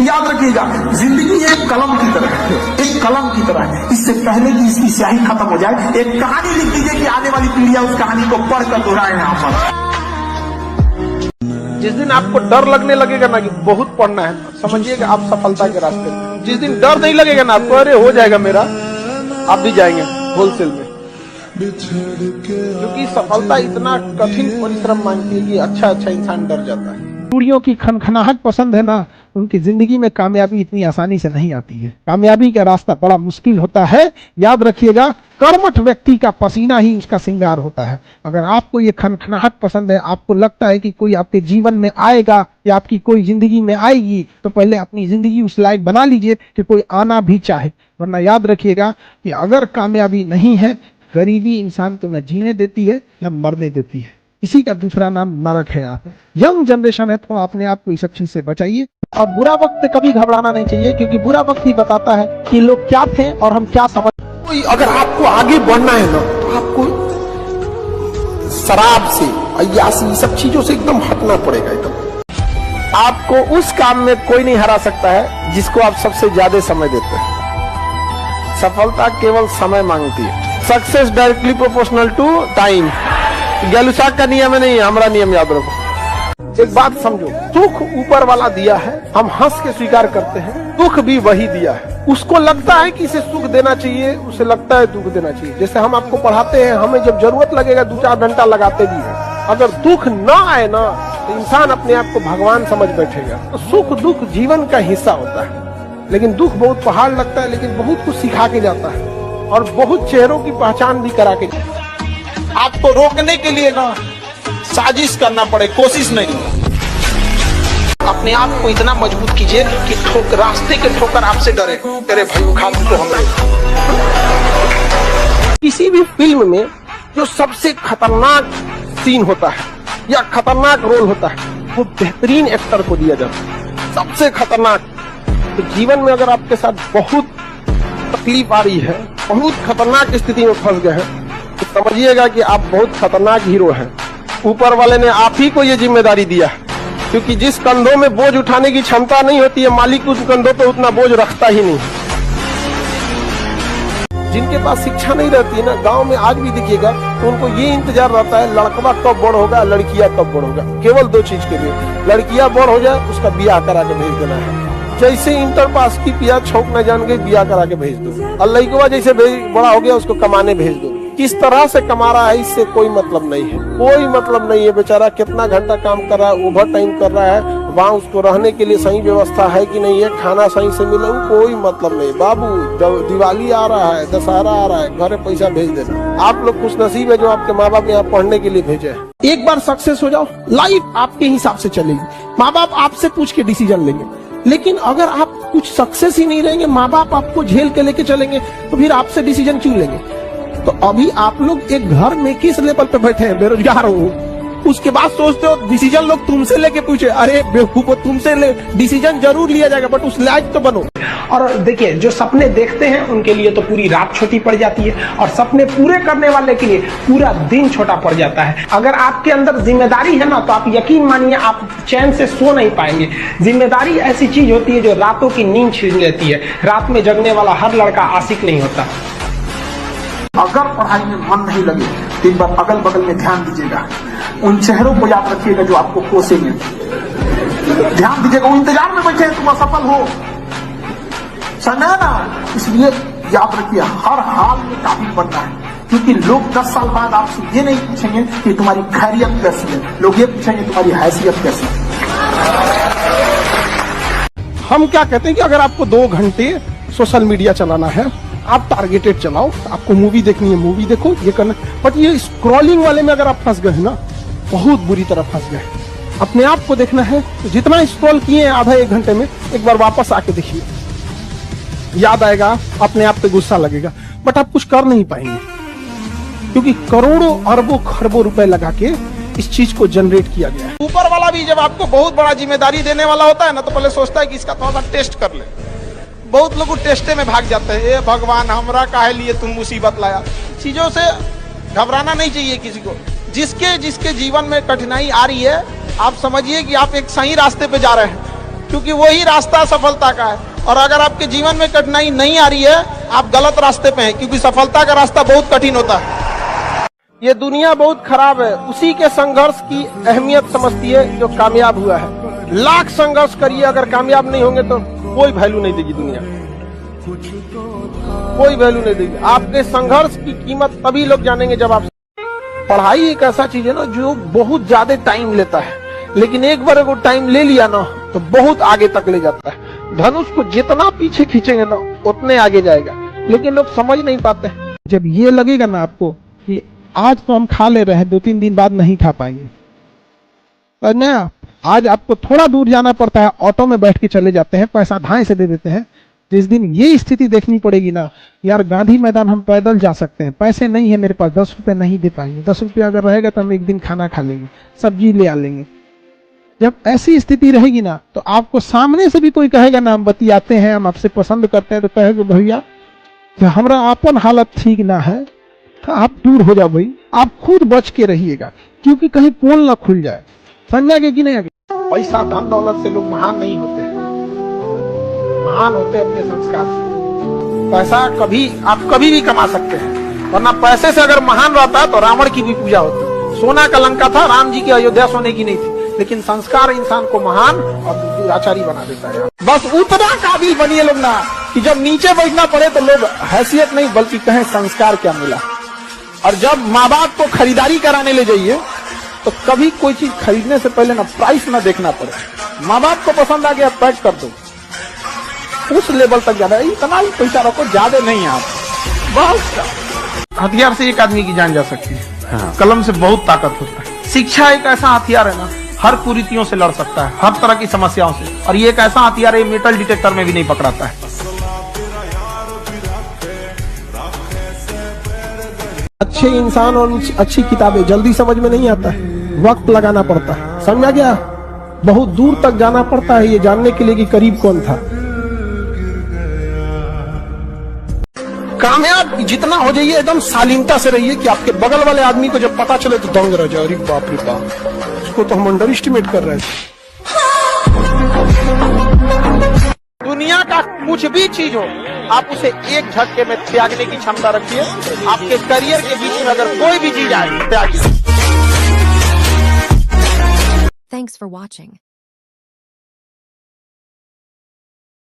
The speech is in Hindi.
याद रखिएगा, जिंदगी एक कलम की तरह है, एक कलम की तरह है। इससे पहले कि इसकी स्याही खत्म हो जाए, एक कहानी लिख दीजिए कि आने वाली पीढ़ियां उस कहानी को पढ़कर दोहराए यहाँ पर। जिस दिन आपको डर लगने लगेगा ना कि बहुत पढ़ना है, समझिएगा आप सफलता के रास्ते में। जिस दिन डर नहीं लगेगा ना आपको, अरे हो जाएगा मेरा, आप भी जाएंगे होलसेल में। क्योंकि सफलता इतना कठिन परिश्रम मांगती है कि अच्छा इंसान डर जाता है। चूड़ियों की खनखनाहट पसंद है ना, उनकी जिंदगी में कामयाबी इतनी आसानी से नहीं आती है। कामयाबी का रास्ता बड़ा मुश्किल होता है। याद रखिएगा, कर्मठ व्यक्ति का पसीना ही उसका श्रृंगार होता है। अगर आपको ये खनखनाहट पसंद है, आपको लगता है कि कोई आपके जीवन में आएगा या आपकी कोई जिंदगी में आएगी, तो पहले अपनी जिंदगी उस लायक बना लीजिए कि कोई आना भी चाहे। वरना याद रखिएगा कि अगर कामयाबी नहीं है, गरीबी इंसान को न जीने देती है न मरने देती है। इसी का दूसरा नाम नरक है। आप यंग जनरेशन है तो अपने आप को इस सब चीज से बचाइए। और बुरा वक्त कभी घबराना नहीं चाहिए, क्योंकि बुरा वक्त ही बताता है कि लोग क्या थे और हम क्या समझ। अगर आपको आगे बढ़ना है ना, तो आपको शराब से, अय्यासी, सब चीजों से एकदम हटना पड़ेगा। एकदम आपको उस काम में कोई नहीं हरा सकता है जिसको आप सबसे ज्यादा समय देते हैं। सफलता केवल समय मांगती है। Success directly proportional to time. Gay Lussac का नियम है, नहीं हमारा नियम याद रखो। एक बात समझो, सुख ऊपर वाला दिया है, हम हंस के स्वीकार करते हैं। दुख भी वही दिया है। उसको लगता है कि इसे सुख देना चाहिए, उसे लगता है दुख देना चाहिए। जैसे हम आपको पढ़ाते हैं, हमें जब जरूरत लगेगा 2-4 घंटा लगाते भी हैं। अगर दुख ना आए ना, तो इंसान अपने आप को भगवान समझ बैठेगा। तो सुख दुख जीवन का हिस्सा होता है। लेकिन दुख बहुत पहाड़ लगता है, लेकिन बहुत कुछ सिखा के जाता है और बहुत चेहरों की पहचान भी करा के। आपको रोकने के लिए ना साजिश करना पड़े, कोशिश नहीं। अपने आप को इतना मजबूत कीजिए कि रास्ते के ठोकर आपसे डरे, तेरे भाई उखाड़ तो हमने। किसी भी फिल्म में जो सबसे खतरनाक सीन होता है या खतरनाक रोल होता है, वो बेहतरीन एक्टर को दिया जाता है, सबसे खतरनाक। तो जीवन में अगर आपके साथ बहुत तकलीफ आ रही है, बहुत खतरनाक स्थिति में फंस गए हैं, तो समझिएगा कि आप बहुत खतरनाक हीरो हैं। ऊपर वाले ने आप ही को ये जिम्मेदारी दिया है, क्योंकि जिस कंधों में बोझ उठाने की क्षमता नहीं होती है, मालिक उस कंधों पे उतना बोझ रखता ही नहीं। जिनके पास शिक्षा नहीं रहती है ना, गांव में आज भी देखिएगा, तो उनको ये इंतजार रहता है लड़का कब बड़ होगा, लड़कियां कब बड़ होगा। केवल 2 चीज के लिए, लड़कियां बड़ हो जाए, उसका ब्याह करा के भेज देना है। जैसे इंटर पास की पिया छोक न जान गई, ब्याह करा के भेज दो। और लड़का जैसे बड़ा हो गया, उसको कमाने भेज दो। किस तरह से कमा रहा है, इससे कोई मतलब नहीं है, कोई मतलब नहीं है। बेचारा कितना घंटा काम कर रहा है, ओवर टाइम कर रहा है, वहाँ उसको रहने के लिए सही व्यवस्था है कि नहीं है, खाना सही से मिले, कोई मतलब नहीं। बाबू, जब दिवाली आ रहा है, दशहरा आ रहा है, घर पैसा भेज देना। आप लोग खुश नसीब है जो आपके माँ बाप यहाँ पढ़ने के लिए भेजे हैं। एक बार सक्सेस हो जाओ, लाइफ आपके हिसाब से चलेगी। माँ बाप आपसे पूछ के डिसीजन लेंगे। लेकिन अगर आप कुछ सक्सेस ही नहीं रहेंगे, माँ बाप आपको झेल के लेके चलेंगे, तो फिर आपसे डिसीजन क्यों लेंगे? तो अभी आप लोग एक घर में किस लेवल पे बैठे हैं, बेरोजगार हो, उसके बाद सोचते हो डिसीजन लोग तुमसे लेके पूछे। अरे बेवकूफो, तुमसे डिसीजन जरूर लिया जाएगा, बट उस लायक तो बनो। और देखिए, जो सपने देखते हैं उनके लिए तो पूरी रात छोटी पड़ जाती है, और सपने पूरे करने वाले के लिए पूरा दिन छोटा पड़ जाता है। अगर आपके अंदर जिम्मेदारी है ना, तो आप यकीन मानिए आप चैन से सो नहीं पाएंगे। जिम्मेदारी ऐसी चीज होती है जो रातों की नींद छीन लेती है। रात में जगने वाला हर लड़का आशिक नहीं होता। अगर पढ़ाई में मन नहीं लगे, तो एक बार अगल बगल में ध्यान दीजिएगा। उन चेहरों को याद रखिएगा जो आपको कोसेंगे। ध्यान दीजिएगा, वो इंतजार में बैठे हैं तुम असफल हो, समझा ना। इसलिए याद रखिए, हर हाल में काबिल बनना है, क्योंकि लोग 10 साल बाद आपसे ये नहीं पूछेंगे कि तुम्हारी खैरियत कैसी है, लोग ये पूछेंगे तुम्हारी हैसियत कैसी है। हम क्या कहते हैं कि अगर आपको 2 घंटे सोशल मीडिया चलाना है, आप टारगेटेड चलाओ। आपको मूवी देखनी है, मूवी देखो, ये करना। बट ये स्क्रॉलिंग वाले में अगर आप फंस गए ना, बहुत बुरी तरह फंस गए। अपने आप को देखना है, तो जितना स्क्रॉल किए हैं आधा 1 घंटे में, एक बार वापस आके देखिए, याद आएगा, अपने आप पे गुस्सा लगेगा, बट आप कुछ कर नहीं पाएंगे, क्योंकि करोड़ों अरबों खरबों रुपए लगा के इस चीज को जनरेट किया गया है। ऊपर वाला भी जब आपको बहुत बड़ा जिम्मेदारी देने वाला होता है ना, तो पहले सोचता है कि इसका थोड़ा सा टेस्ट कर ले। बहुत लोग टेस्टे में भाग जाते हैं। ए भगवान, हमरा काहे लिए तुम मुसीबत लाया। चीजों से घबराना नहीं चाहिए किसी को। जिसके जीवन में कठिनाई आ रही है, आप समझिए कि आप एक सही रास्ते पे जा रहे हैं। क्योंकि वही रास्ता सफलता का है। और अगर आपके जीवन में कठिनाई नहीं आ रही है, आप गलत रास्ते पे हैं, क्योंकि सफलता का रास्ता बहुत कठिन होता है। ये दुनिया बहुत खराब है, उसी के संघर्ष की अहमियत समझती है जो कामयाब हुआ है। लाख संघर्ष करिए, अगर कामयाब नहीं होंगे तो कोई वैल्यू नहीं देगी दुनिया, कोई वैल्यू नहीं देगी। आपके संघर्ष की कीमत तभी लोग जानेंगे जब आप। पढ़ाई एक ऐसा चीज है ना जो बहुत ज्यादा टाइम लेता है, लेकिन एक बार अगर टाइम ले लिया ना तो बहुत आगे तक ले जाता है। धनुष को जितना पीछे खींचेंगे ना उतने आगे जाएगा, लेकिन लोग समझ नहीं पाते। जब ये लगेगा ना आपको कि आज तो हम खा ले रहे हैं, 2-3 दिन बाद नहीं खा पाएंगे, पर ना आज आपको थोड़ा दूर जाना पड़ता है, ऑटो में बैठ के चले जाते हैं, पैसा धाए से दे देते हैं। जिस दिन ये स्थिति देखनी पड़ेगी ना, यार गांधी मैदान हम पैदल जा सकते हैं, पैसे नहीं है मेरे पास, 10 रुपए नहीं दे पाएंगे, 10 रुपये अगर रहेगा तो हम एक दिन खाना खा लेंगे, सब्जी ले आ लेंगे। जब ऐसी स्थिति रहेगी ना तो आपको सामने से भी कोई कहेगा ना हम बतियाते हैं, हम आपसे पसंद करते हैं, तो कहेगा भैया हमारा अपन हालत ठीक ना है, तो आप दूर हो जाओ भाई, आप खुद बच के रहिएगा, क्योंकि कहीं पोल ना खुल जाए। समझा कि नहीं? पैसा धन दौलत से लोग महान नहीं होते हैं, महान होते हैं अपने संस्कार से। पैसा आप कभी भी कमा सकते हैं, वरना पैसे से अगर महान रहता तो रावण की भी पूजा होती। सोना का लंका था, राम जी की अयोध्या सोने की नहीं थी, लेकिन संस्कार इंसान को महान और दुराचारी बना देता है। बस उतना काबिल बनिए लोग ना कि जब नीचे बैठना पड़े तो लोग हैसियत नहीं बल्कि कहें संस्कार क्या मिला। और जब माँ बाप को खरीदारी कराने ले जाइए तो कभी कोई चीज खरीदने से पहले ना प्राइस ना देखना पड़े, माँ बाप को पसंद आ गया पैक कर दो, उस लेवल तक जाना है। इतना ही पैसा रखो, ज्यादा नहीं आप। बहुत हथियार से एक आदमी की जान जा सकती है, हाँ। कलम से बहुत ताकत होता है। शिक्षा एक ऐसा हथियार है ना, हर कुरीतियों से लड़ सकता है, हर तरह की समस्याओं से। और ये एक ऐसा हथियार है, मेटल डिटेक्टर में भी नहीं पकड़ाता है। अच्छे इंसान और अच्छी किताबें जल्दी समझ में नहीं आता है, वक्त लगाना पड़ता है। समझा क्या? बहुत दूर तक जाना पड़ता है ये जानने के लिए कि करीब कौन था। कामयाब जितना हो जाइए एकदम शालीनता से रहिए कि आपके बगल वाले आदमी को जब पता चले तो दंग रह जाए, अरे बाप रे बाप, उसको तो हम अंडर एस्टिमेट कर रहे थे। दुनिया का कुछ भी चीज हो, आप उसे एक झटके में त्यागने की क्षमता रखिए। आपके करियर के बीच में अगर कोई भी चीज आए, त्यागिए। Thanks for watching.